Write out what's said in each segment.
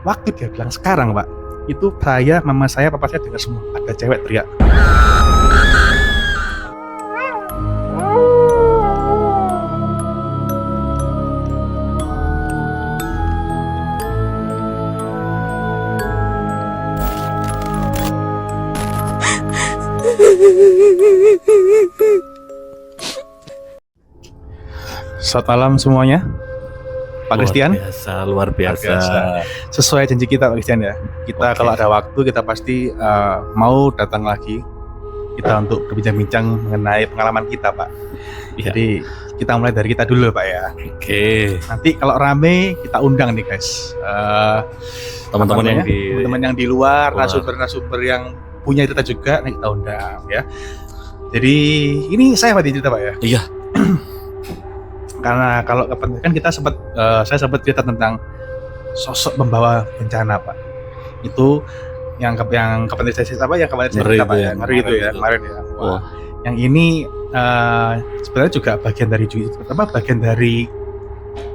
waktu dia bilang sekarang Pak, itu saya, mama saya, papa saya dengar semua. Ada cewek teriak. Selamat malam semuanya, Pak Christian. Luar biasa. Sesuai janji kita Pak Christian ya. Kita kalau ada waktu kita pasti mau datang lagi. Kita untuk berbincang-bincang mengenai pengalaman kita Pak. Ya. Jadi kita mulai dari kita dulu Pak ya. Oke. Nanti kalau rame kita undang nih guys. Teman-teman yang di luar, narasumber yang punya cerita juga, nih kita undang ya. Jadi ini saya Pak cerita Pak ya. Iya. Karena kalau kan kita saya sempat cerita tentang sosok pembawa bencana Pak. Itu yang kemarin saya cerita Pak, yang kemarin saya cerita Pak ya, ngeri itu ya kemarin ya. Wah. Yang ini sebenarnya juga bagian dari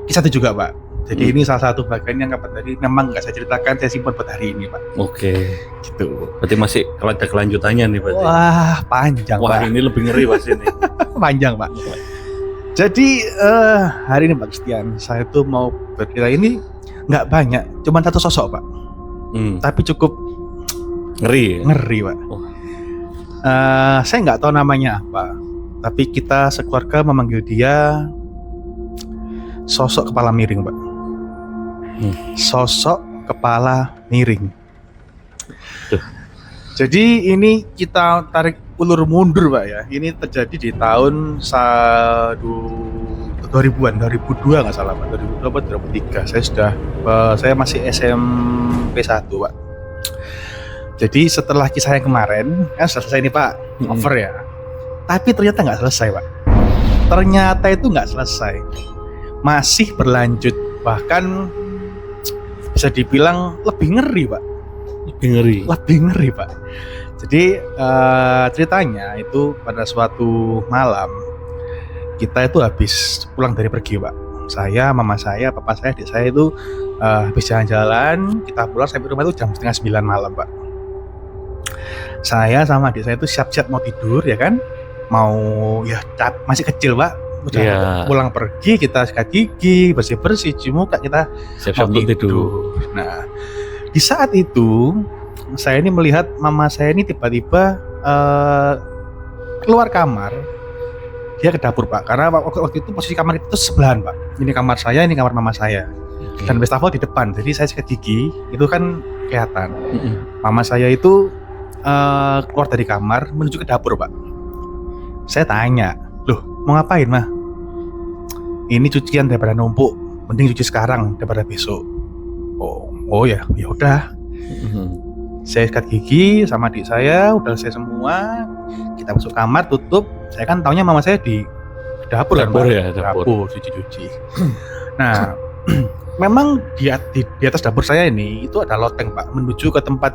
kisah itu juga Pak. Jadi ini salah satu bagian yang kapan tadi memang nggak saya ceritakan, saya simpan buat hari ini Pak. Oke. Gitu. Berarti masih kalau ada kelanjutannya nih Pak. Wah panjang Pak. Wah ini lebih ngeri Pak ini. Panjang Pak. Jadi hari ini Pak Christian, saya tuh mau bercerita ini nggak banyak, cuma satu sosok Pak. Tapi cukup ngeri Pak. Saya nggak tahu namanya apa, tapi kita sekeluarga memanggil dia sosok kepala miring Pak. Sosok kepala miring. Jadi ini kita tarik ulur mundur Pak ya. Ini terjadi di tahun 2000-an, 2002 nggak salah Pak. 2002 atau 2003. Saya masih SMP 1 Pak. Jadi setelah kisah yang kemarin, selesai ini Pak, over ya. Tapi ternyata nggak selesai Pak. Ternyata itu nggak selesai. Masih berlanjut. Bahkan bisa dibilang lebih ngeri Pak. Lebih ngeri Pak. Jadi ceritanya itu pada suatu malam kita itu habis pulang dari pergi Pak. Saya, mama saya, papa saya, adik saya itu habis jalan-jalan. Kita pulang sampai rumah itu jam 8:30 malam Pak. Saya sama adik saya itu siap-siap mau tidur ya kan. Mau ya masih kecil Pak. Udah pulang pergi, kita sikat gigi, bersih-bersih, cuci muka, kita siap-siap untuk tidur. Nah di saat itu saya ini melihat mama saya ini tiba-tiba keluar kamar, dia ke dapur Pak. Karena waktu itu posisi kamar itu sebelahan Pak. Ini kamar saya, ini kamar mama saya. Dan wastafel di depan. Jadi saya sikat gigi itu kan kelihatan. Mama saya itu keluar dari kamar menuju ke dapur Pak. Saya tanya, loh mau ngapain mah? Ini cucian daripada numpuk, mending cuci sekarang daripada besok. Oh ya udah. Saya sikat gigi sama adik saya, udah selesai semua. Kita masuk kamar, tutup. Saya kan taunya mama saya di dapur kan, dapur cuci-cuci. Nah, memang di atas dapur saya ini itu ada loteng Pak, menuju ke tempat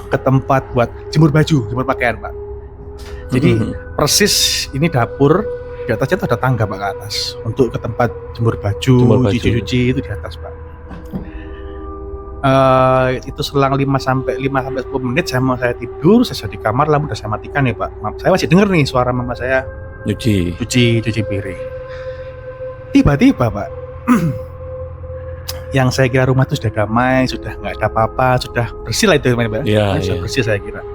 ke tempat buat jemur baju, jemur pakaian Pak. Jadi persis ini dapur, di atasnya itu ada tangga Pak ke atas untuk ke tempat jemur baju. Cuci-cuci itu di atas Pak. Itu selang 5-10 menit saya tidur, saya di kamar, lampu udah saya matikan ya Pak. Saya masih denger nih suara mama saya cuci piring. Tiba-tiba Pak, yang saya kira rumah itu sudah damai, sudah nggak ada apa-apa, sudah bersih lah itu Pak. Sudah bersih saya kira.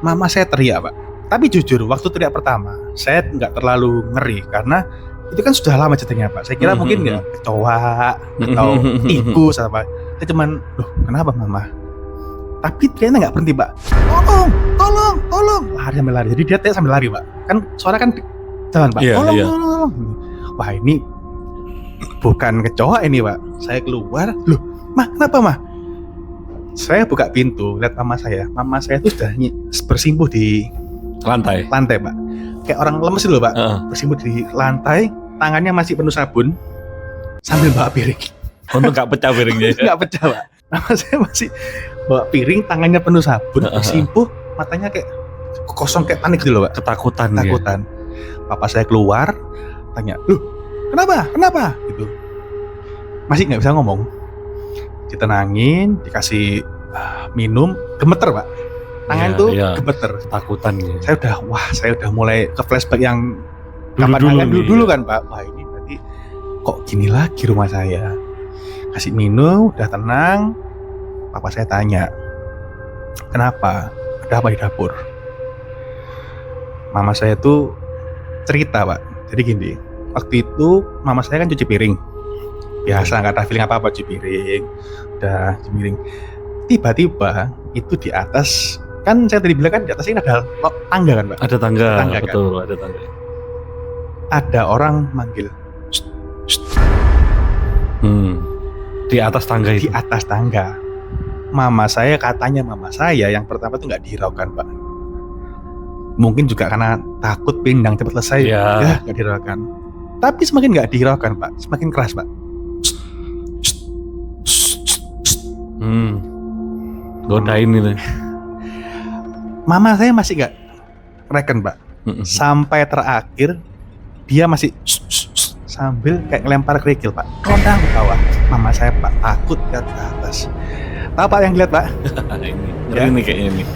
Mama saya teriak Pak. Tapi jujur waktu teriak pertama saya nggak terlalu ngeri karena itu kan sudah lama ceritanya Pak. Saya kira mungkin nggak kecoa atau tikus atau apa. Saya cuman, loh kenapa mama? Tapi ternyata nggak berhenti Pak. Tolong, lari sambil lari. Jadi dia teriak sambil lari Pak. Kan suara kan jalan Pak. Tolong. Wah ini bukan kecoa ini Pak. Saya keluar, loh mah kenapa mah? Saya buka pintu, lihat mama saya. Mama saya itu sudah bersimpuh di lantai Pak. Kayak orang lemes loh Pak. Bersimpuh di lantai, tangannya masih penuh sabun sambil bawa piring. Untuk nggak pecah piringnya? Nggak pecah Pak. Mama saya masih bawa piring, tangannya penuh sabun, bersimpuh, matanya kayak kosong, kayak panik gitu loh Pak. Ketakutan. Papa saya keluar, tanya, loh kenapa? Gitu. masih nggak bisa ngomong. Ditenangin, dikasih minum, gemeter pak. Tangan Iya, tuh iya. gemeter. Takutan gitu. Saya udah mulai ke flashback yang Dulu-dulu kapan nih, dulu iya. kan pak. Wah ini berarti kok gini lagi rumah saya. Kasih minum, udah tenang. Papa saya tanya, kenapa? Ada apa di dapur? Mama saya tuh cerita pak. Jadi gini, waktu itu mama saya kan cuci piring. Biasa nggak ada feeling apa-apa, cuci piring. Udah cuci piring. Tiba-tiba itu di atas, kan saya tadi bilang kan di atas ini ada tangga kan pak. Ada tangga, Tangga, kan? betul, ada tangga. Ada orang manggil "Shh, shh," Di atas tangga di itu. atas tangga. Mama saya yang pertama tuh nggak dihiraukan pak. Mungkin juga karena takut pindang cepat selesai, Iya. ya nggak dihiraukan. Tapi semakin nggak dihiraukan pak, semakin keras pak. Godain itu. Mama saya masih nggak reken pak. Sampai terakhir dia masih sambil kayak ngelempar kerikil pak, kondang ke bawah. Mama saya pak takut lihat ke atas. Tahu pak yang dilihat pak? Ini Ya. ngeri nih kayaknya nih.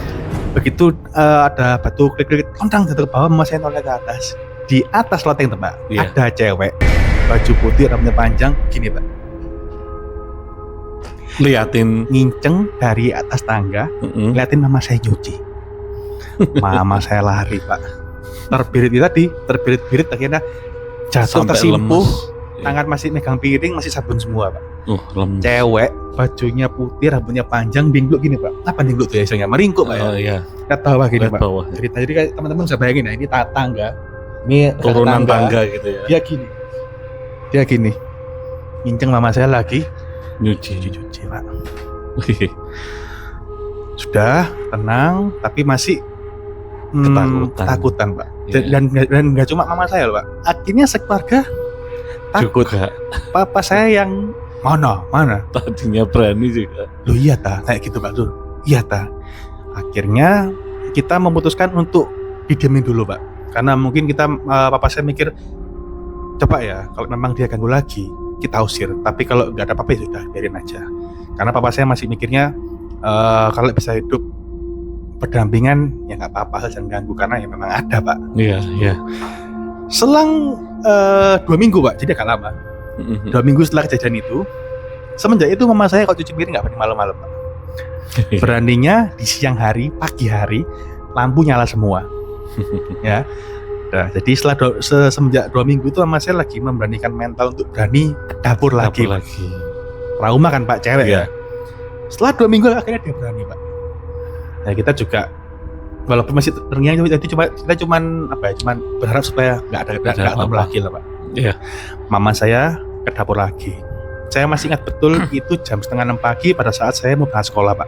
Begitu ada batu kerikil kondang jatuh ke bawah, mama saya noleh ke atas. Di atas loteng tuh pak, Iya. ada cewek baju putih rambutnya panjang gini pak, Liatin. nginceng dari atas tangga, liatin mama saya nyuci. Mama saya lari pak, terbirit akhirnya jatuh Sampai tersimpuh. lemes. Tangan masih megang piring, masih sabun semua pak. Lemes. Cewek bajunya putih rambutnya panjang, dingkluk gini pak. Apa dingkluk tuh ya istilahnya, meringkuk pak ya, Iya. lihat bawah gini Lihat pak. bawah. Jadi kayak teman-teman bisa bayangin ya, ini tangga, ini Turunan tangga gitu ya. dia gini nginceng mama saya lagi Nyuci. cuci pak. Sudah tenang tapi masih ketakutan pak. Iya. Dan nggak cuma mama saya loh pak, akhirnya sekeluarga takut. Juga. Papa saya yang mana Tadinya berani juga. lo iya ta kayak gitu pak tuh, iya ta. Akhirnya kita memutuskan untuk didiemin dulu pak, karena mungkin kita papa saya mikir coba ya kalau memang dia ganggu lagi kita usir, tapi kalau nggak ada apa-apa ya sudah biarin aja. Karena papa saya masih mikirnya kalau bisa hidup berdampingan ya nggak apa-apa, jangan ganggu, karena ya memang ada pak. Iya, iya. Selang 2 minggu pak, jadi agak lama. 2 minggu setelah kejadian itu, semenjak itu mama saya kalau cuci piring nggak berani malam-malam pak. Beraninya di siang hari, pagi hari lampu nyala semua. Ya. Nah, jadi semenjak 2 minggu itu mama saya lagi memberanikan mental untuk berani ke dapur lagi. Trauma kan pak, cewek Iya. ya. Setelah 2 minggu akhirnya dia berani pak. Nah kita juga walaupun masih terngiang, kita cuman berharap supaya nggak ketemu lagi lah pak. Iya. Mama saya ke dapur lagi. Saya masih ingat betul itu jam 5:30 pagi pada saat saya mau berangkat sekolah pak.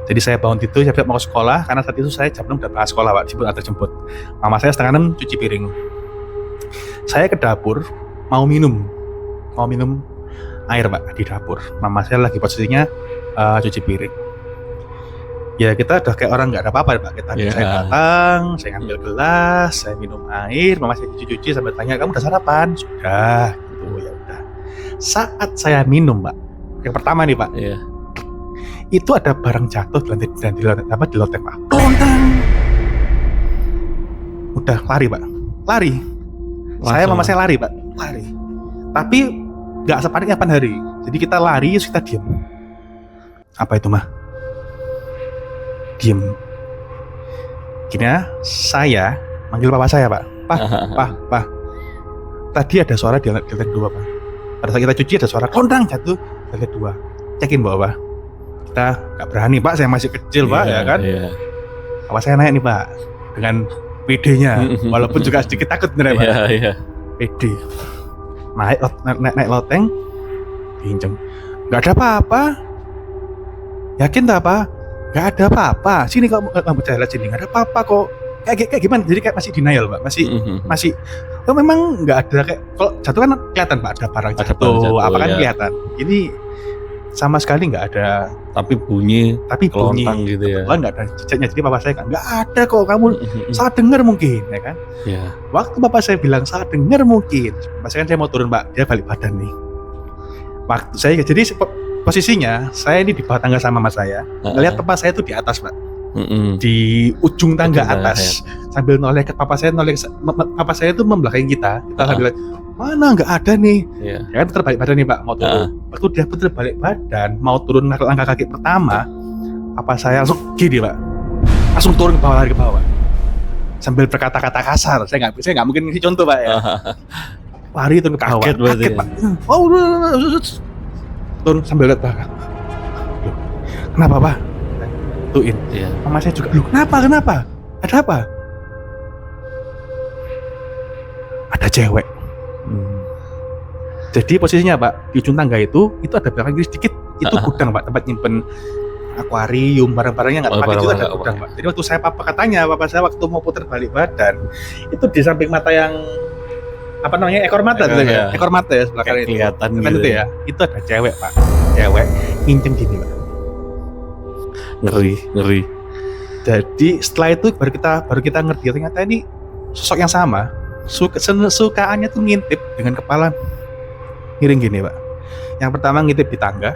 Jadi saya bangun tidur, saya mau ke sekolah karena saat itu saya jam 6 udah berangkat sekolah pak, jemput. Mama saya 5:30 cuci piring. Saya ke dapur mau minum air pak di dapur. Mama saya lagi posisinya cuci piring. Ya kita udah kayak orang nggak ada apa-apa pak. Saya datang, saya ngambil gelas, saya minum air, mama saya cuci sambil tanya, kamu udah sarapan? Sudah, gitu ya udah. Saat saya minum pak, yang pertama nih pak, Iya. itu ada barang jatuh di loteng pak. Kelontang. Udah lari pak, lari. Mama saya lari pak, lari. Tapi nggak sepanik 8 hari. Jadi kita lari, kita diem. Apa itu mah? Diem. Gini ya, saya manggil papa saya pak. Pak. Tadi ada suara di lantai 2 pak. Pada saat kita cuci ada suara kondang jatuh di lantai 2. Cekin bawa. Kita nggak berani pak, saya masih kecil pak ya kan. Iya. Papa saya naik nih pak dengan PD-nya, walaupun juga sedikit takut bener pak. Iya. PD. Naik loteng, diinceng. Nggak ada apa-apa. Yakin tak apa? Nggak ada apa-apa. Sini kamu berjalan sini, nggak ada apa-apa kok. Kayak gimana? Jadi kayak masih denial pak, masih. Oh, memang nggak ada, kayak kalau jatuh kan kelihatan pak, ada barang jatuh, apa kan ya. kelihatan. Ini sama sekali nggak ada. Tapi bunyi kelontang gitu ya. Kebetulan nggak ada jejaknya, jadi papa saya kan nggak ada kok, kamu salah dengar mungkin, ya kan? Iya. Waktu bapak saya bilang salah dengar mungkin, pas kan saya mau turun pak, dia balik badan nih. Waktu saya jadi posisinya saya ini di bawah tangga sama mas saya. Ngelihat papa saya itu di atas, Pak. Di ujung tangga atas. Sambil noleh ke papa saya, papa saya itu membelakangi kita. Kita sambil mana nggak ada nih. Ya kan terbalik badan nih, Pak, mau turun. Waktu dia putar balik badan mau turun langkah kaki pertama, papa saya langsung gini, Pak. Langsung turun ke bawah, lari ke bawah. Sambil berkata-kata kasar. Saya nggak mungkin ngasih contoh, Pak, ya. Lari turun ke bawah. Kaget, Pak. Oh, turun sambil lihat belakang. Loh, kenapa, Pak? Tuin. Mama saya juga. Loh, kenapa? Ada apa? Ada cewek. Jadi posisinya, Pak, di ujung tangga itu ada belakang kiri sedikit. Itu gudang, Pak, tempat nyimpen akuarium, barang-barangnya nggak terpakai juga, ada gudang, Pak. Jadi waktu papa saya waktu mau putar balik badan, itu di samping mata yang apa namanya, ekor mata gitu ya, ekor mata ya sebelah kanan itu kelihatan gitu itu ya, itu ada cewek, Pak, cewek nginceng gini, Pak. Ngeri. Jadi setelah itu baru kita ngerti ternyata ini sosok yang sama. Sukaannya tuh ngintip dengan kepala miring gini, Pak. Yang pertama ngintip di tangga,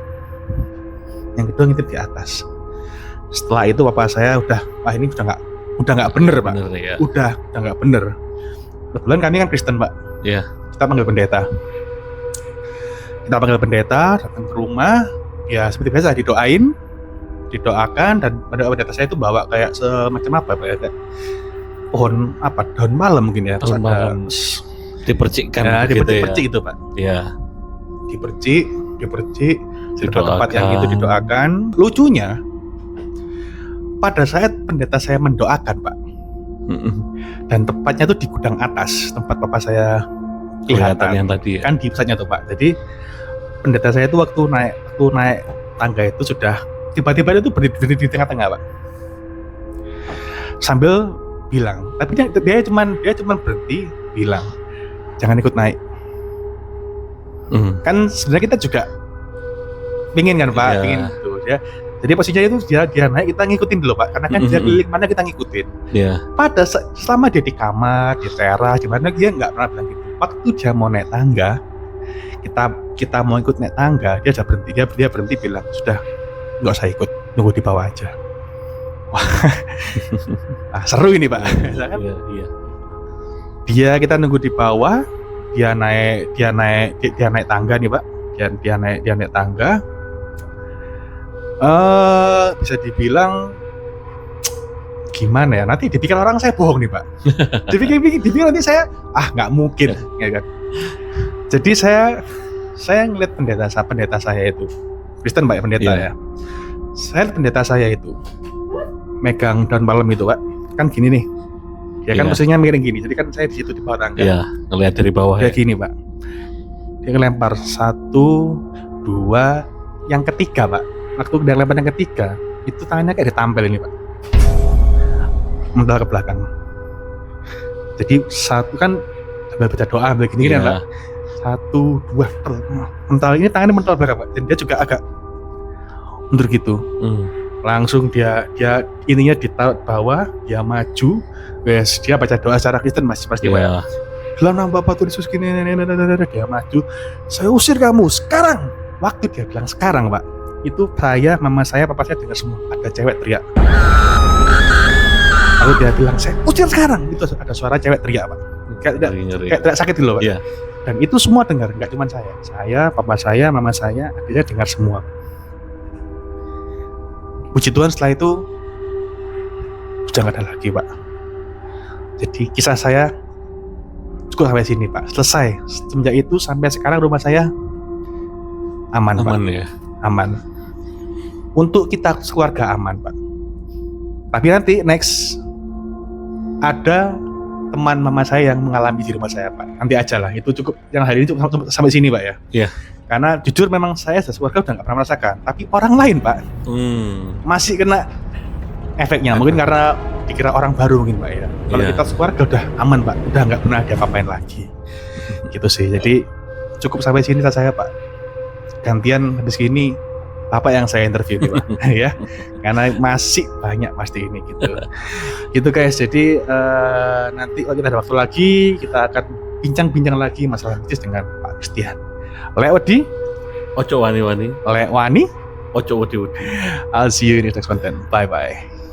yang kedua ngintip di atas. Setelah itu papa saya udah ini udah nggak bener, Pak. Udah nggak bener. Kebetulan kami kan Kristen, Pak. Iya. Kita panggil pendeta, datang ke rumah, ya seperti biasa didoakan, dan pada pendeta saya itu bawa kayak semacam apa, Pak, ya, kayak pohon apa, daun malam mungkin ya, daun malam dipercikkan, ya, gitu dipercik ya. itu, Pak. Iya. Dipercik di tempat yang itu didoakan. Lucunya pada saat pendeta saya mendoakan, Pak, dan tepatnya tuh di gudang atas tempat papa saya kelihatan yang tadi ya? Kan di pusatnya tuh, Pak. Jadi pendeta saya itu waktu naik tangga itu sudah tiba-tiba itu berdiri di tengah-tengah, Pak, sambil bilang, tapi dia cuman berhenti bilang, jangan ikut naik. Kan sebenarnya kita juga pingin kan, Pak, pingin gitu ya. Jadi posisinya itu dia naik, kita ngikutin dulu, Pak, karena kan dia keliling mana kita ngikutin. Pada selama dia di kamar, di teras, di mana, dia nggak pernah bilang gitu. Waktu dia mau naik tangga, kita mau ikut naik tangga, dia berhenti bilang, sudah nggak usah ikut, nunggu di bawah aja. Wah, seru ini, Pak. Kita nunggu di bawah, dia naik tangga nih, Pak. Dia naik tangga. Bisa dibilang gimana ya? Nanti dipikir orang saya bohong nih, Pak. dipikir nanti saya nggak mungkin, ya kan? Jadi saya ngeliat pendeta saya itu Kristen, Pak, pendeta ya. Saya lihat pendeta saya itu megang daun malam itu, Pak, kan gini nih. Ya kan posisinya miring gini. Jadi kan saya di situ di bawah tangga. Iya, ngeliat dari bawah. Dia gini, Pak. Dia ngelempar 1, 2, yang ketiga, Pak. Waktu dia lempar yang ketiga, itu tangannya kayak ditampel ini, Pak. Mental ke belakang. Jadi satu kan sambil baca doa, sambil gini kan, Pak. 1, 2, mental ini tangannya mental belakang, Pak. Dan dia juga agak mundur gitu. Langsung dia ininya ditaruh bawah, dia maju, dia baca doa secara Kristen, Mas, pasti, Pak. Dalam nama Bapa Tuhan Yesus gini, dia maju. Saya usir kamu sekarang. Waktu dia bilang sekarang, Pak, itu saya, mama saya, papa saya dengar semua. Ada cewek teriak. Lalu dia bilang, saya usir sekarang. Itu ada suara cewek teriak, Pak. Kayak teriak sakit gitu loh, Pak. Yeah. Dan itu semua dengar, nggak cuma saya. Saya, papa saya, mama saya, akhirnya dengar semua. Puji Tuhan, setelah itu sudah nggak ada lagi, Pak. Jadi kisah saya cukup sampai sini, Pak. Selesai. Semenjak itu sampai sekarang rumah saya aman, Pak. Ya. Aman. Untuk kita keluarga aman, Pak. Tapi nanti next ada teman mama saya yang mengalami di rumah saya, Pak. Nanti aja lah. Itu cukup. Yang hari ini cukup sampai sini, Pak, ya. Iya. Karena jujur memang saya dan keluarga udah nggak pernah merasakan. Tapi orang lain, Pak, masih kena efeknya. Mungkin karena dikira orang baru mungkin, Pak, ya. Kalau kita keluarga udah aman, Pak. Udah nggak pernah ada apa-apain lagi. Gitu sih. Jadi cukup sampai sini saya, Pak. Gantian habis gini Bapak yang saya interview nih, Pak. Ya, karena masih banyak pasti ini gitu. Gitu, guys. Jadi nanti kalau kita ada waktu lagi, kita akan bincang-bincang lagi masalah bisnis dengan Pak Christian. Lewat di Ojo wani-wani, Lek wani, ojo wedi-wedi. I'll see you in the next content. Bye bye.